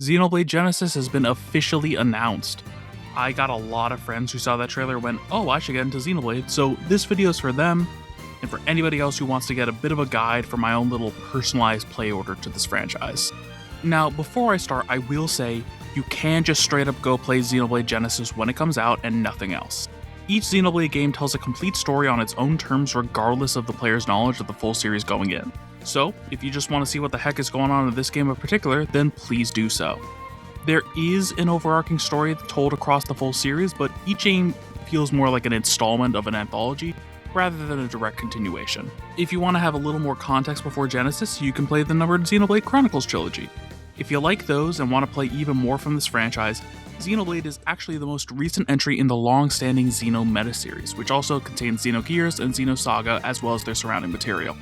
Xenoblade Genesis has been officially announced. I got a lot of friends who saw that trailer and went, oh, I should get into Xenoblade, so this video is for them, and for anybody else who wants to get a bit of a guide for my own little personalized play order to this franchise. Now, before I start, I will say, you can just straight up go play Xenoblade Genesis when it comes out and nothing else. Each Xenoblade game tells a complete story on its own terms regardless of the player's knowledge of the full series going in. So, if you just want to see what the heck is going on in this game in particular, then please do so. There is an overarching story told across the full series, but each game feels more like an installment of an anthology rather than a direct continuation. If you want to have a little more context before Genesis, you can play the numbered Xenoblade Chronicles trilogy. If you like those and want to play even more from this franchise, Xenoblade is actually the most recent entry in the long-standing Xeno meta-series, which also contains Xenogears and Xenosaga as well as their surrounding material.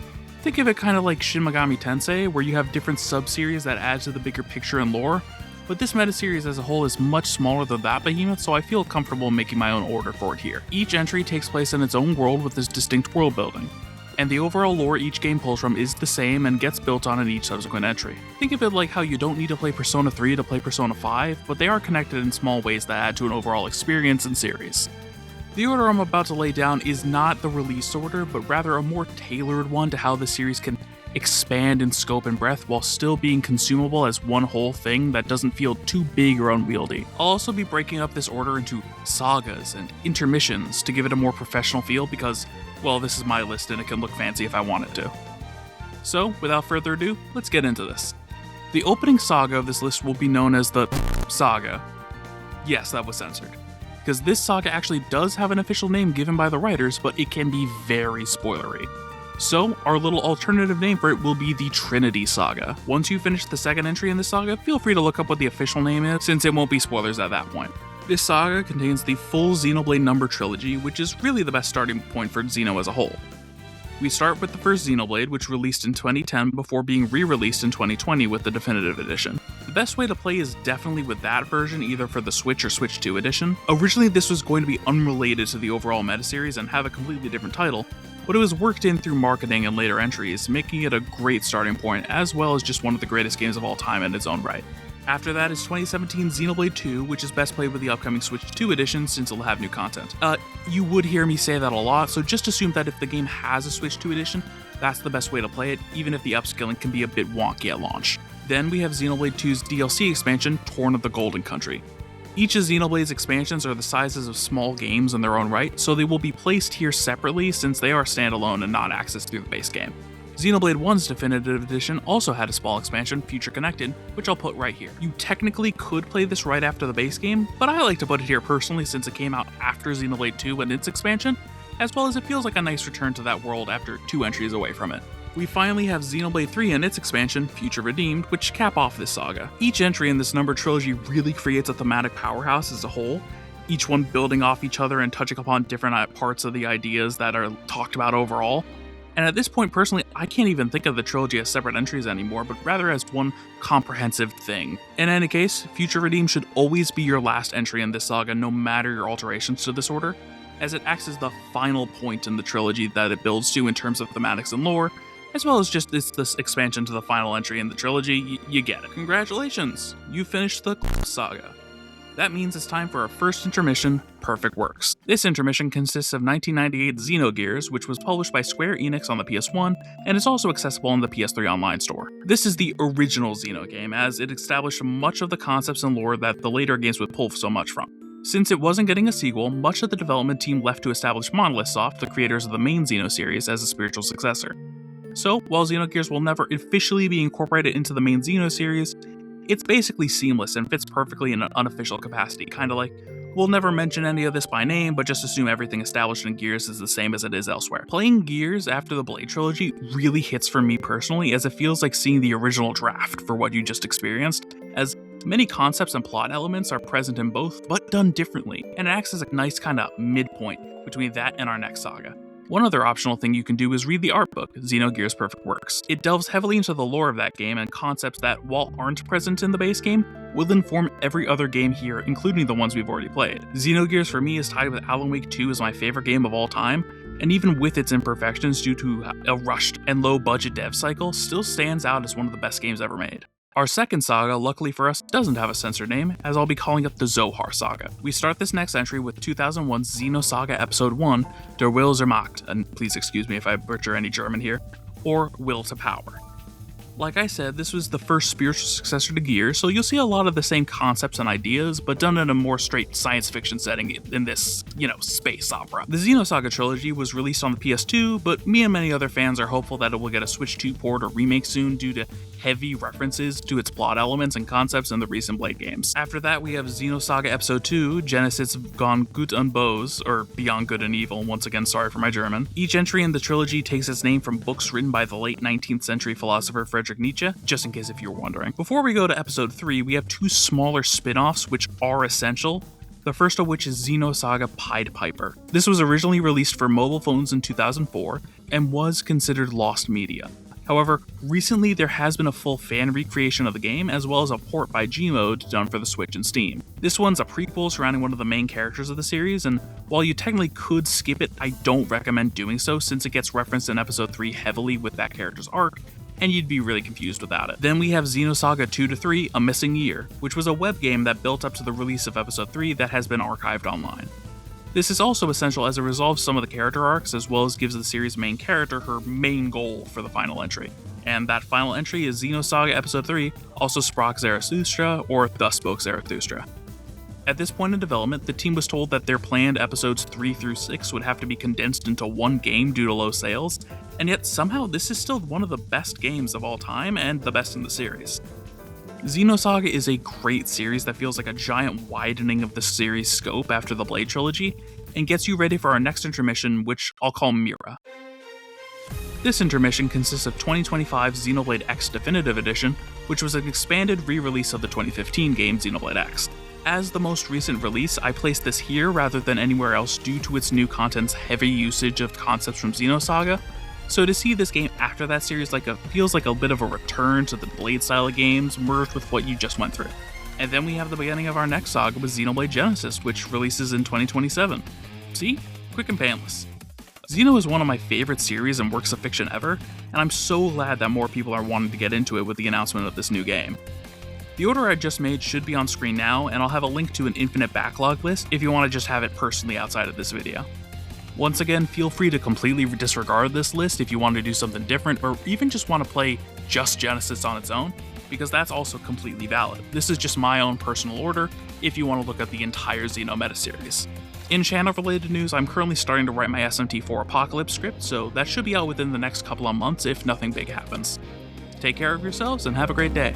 Think of it kind of like Shin Megami Tensei, where you have different sub-series that add to the bigger picture and lore, but this meta-series as a whole is much smaller than that behemoth, so I feel comfortable making my own order for it here. Each entry takes place in its own world with this distinct world building, and the overall lore each game pulls from is the same and gets built on in each subsequent entry. Think of it like how you don't need to play Persona 3 to play Persona 5, but they are connected in small ways that add to an overall experience and series. The order I'm about to lay down is not the release order, but rather a more tailored one to how the series can expand in scope and breadth while still being consumable as one whole thing that doesn't feel too big or unwieldy. I'll also be breaking up this order into sagas and intermissions to give it a more professional feel because, well, this is my list and it can look fancy if I want it to. So, without further ado, let's get into this. The opening saga of this list will be known as the saga. Yes, that was censored. Because this saga actually does have an official name given by the writers, but it can be very spoilery. So, our little alternative name for it will be the Trinity Saga. Once you finish the second entry in this saga, feel free to look up what the official name is, since it won't be spoilers at that point. This saga contains the full Xenoblade number trilogy, which is really the best starting point for Xeno as a whole. We start with the first Xenoblade, which released in 2010 before being re-released in 2020 with the Definitive Edition. The best way to play is definitely with that version, either for the Switch or Switch 2 edition. Originally this was going to be unrelated to the overall meta-series and have a completely different title, but it was worked in through marketing and later entries, making it a great starting point as well as just one of the greatest games of all time in its own right. After that is 2017 Xenoblade 2, which is best played with the upcoming Switch 2 edition since it'll have new content. You would hear me say that a lot, so just assume that if the game has a Switch 2 edition, that's the best way to play it, even if the upscaling can be a bit wonky at launch. Then we have Xenoblade 2's DLC expansion, Torn of the Golden Country. Each of Xenoblade's expansions are the sizes of small games in their own right, so they will be placed here separately since they are standalone and not accessed through the base game. Xenoblade 1's Definitive Edition also had a small expansion, Future Connected, which I'll put right here. You technically could play this right after the base game, but I like to put it here personally since it came out after Xenoblade 2 and its expansion, as well as it feels like a nice return to that world after 2 entries away from it. We finally have Xenoblade 3 and its expansion, Future Redeemed, which cap off this saga. Each entry in this numbered trilogy really creates a thematic powerhouse as a whole, each one building off each other and touching upon different parts of the ideas that are talked about overall. And at this point, personally, I can't even think of the trilogy as separate entries anymore, but rather as one comprehensive thing. In any case, Future Redeemed should always be your last entry in this saga, no matter your alterations to this order, as it acts as the final point in the trilogy that it builds to in terms of thematics and lore, as well as just this expansion to the final entry in the trilogy. You get it. Congratulations! You finished the saga. That means it's time for our first intermission, Perfect Works. This intermission consists of 1998 Xenogears, which was published by Square Enix on the PS1, and is also accessible in the PS3 Online store. This is the original Xeno game, as it established much of the concepts and lore that the later games would pull so much from. Since it wasn't getting a sequel, much of the development team left to establish Monolith Soft, the creators of the main Xeno-Series, as a spiritual successor. So, while Xenogears will never officially be incorporated into the main Xeno-Series, it's basically seamless and fits perfectly in an unofficial capacity, kinda like, we'll never mention any of this by name, but just assume everything established in Gears is the same as it is elsewhere. Playing Gears after the Blade trilogy really hits for me personally, as it feels like seeing the original draft for what you just experienced, as many concepts and plot elements are present in both, but done differently, and it acts as a nice kinda midpoint between that and our next saga. One other optional thing you can do is read the art book, Xenogears Perfect Works. It delves heavily into the lore of that game and concepts that, while aren't present in the base game, will inform every other game here, including the ones we've already played. Xenogears for me is tied with Alan Wake 2 as my favorite game of all time, and even with its imperfections due to a rushed and low budget dev cycle, still stands out as one of the best games ever made. Our second saga, luckily for us, doesn't have a censored name, as I'll be calling it the Zohar Saga. We start this next entry with 2001's Xenosaga Episode 1, Der Will zur Macht, and please excuse me if I butcher any German here, or Will to Power. Like I said, this was the first spiritual successor to Gears, so you'll see a lot of the same concepts and ideas, but done in a more straight science fiction setting in this, space opera. The Xenosaga trilogy was released on the PS2, but me and many other fans are hopeful that it will get a Switch 2 port or remake soon due to heavy references to its plot elements and concepts in the recent Blade games. After that, we have Xenosaga Episode 2, Genesis gone Gut und Böse, or Beyond Good and Evil, once again sorry for my German. Each entry in the trilogy takes its name from books written by the late 19th century philosopher Friedrich Nietzsche, just in case if you were wondering. Before we go to Episode 3, we have two smaller spin-offs which are essential, the first of which is Xenosaga Pied Piper. This was originally released for mobile phones in 2004, and was considered lost media. However, recently there has been a full fan recreation of the game, as well as a port by Gmode done for the Switch and Steam. This one's a prequel surrounding one of the main characters of the series, and while you technically could skip it, I don't recommend doing so since it gets referenced in Episode 3 heavily with that character's arc, and you'd be really confused without it. Then we have Xenosaga 2-3, A Missing Year, which was a web game that built up to the release of Episode 3 that has been archived online. This is also essential as it resolves some of the character arcs as well as gives the series' main character her main goal for the final entry. And that final entry is Xenosaga Episode 3, also Sprach Zarathustra, or Thus Spoke Zarathustra. At this point in development, the team was told that their planned episodes 3 through 6 would have to be condensed into one game due to low sales, and yet somehow this is still one of the best games of all time and the best in the series. Xenosaga is a great series that feels like a giant widening of the series' scope after the Blade trilogy, and gets you ready for our next intermission, which I'll call Mira. This intermission consists of 2025's Xenoblade X Definitive Edition, which was an expanded re-release of the 2015 game Xenoblade X. As the most recent release, I placed this here rather than anywhere else due to its new content's heavy usage of concepts from Xenosaga, so to see this game after that series feels like a bit of a return to the Blade style of games merged with what you just went through. And then we have the beginning of our next saga with Xenoblade Genesis, which releases in 2027. See? Quick and painless. Xeno is one of my favorite series and works of fiction ever, and I'm so glad that more people are wanting to get into it with the announcement of this new game. The order I just made should be on screen now, and I'll have a link to an infinite backlog list if you want to just have it personally outside of this video. Once again, feel free to completely disregard this list if you want to do something different, or even just want to play just Genesis on its own, because that's also completely valid. This is just my own personal order if you want to look at the entire Xeno meta series. In channel-related news, I'm currently starting to write my SMT4 Apocalypse script, so that should be out within the next couple of months if nothing big happens. Take care of yourselves and have a great day.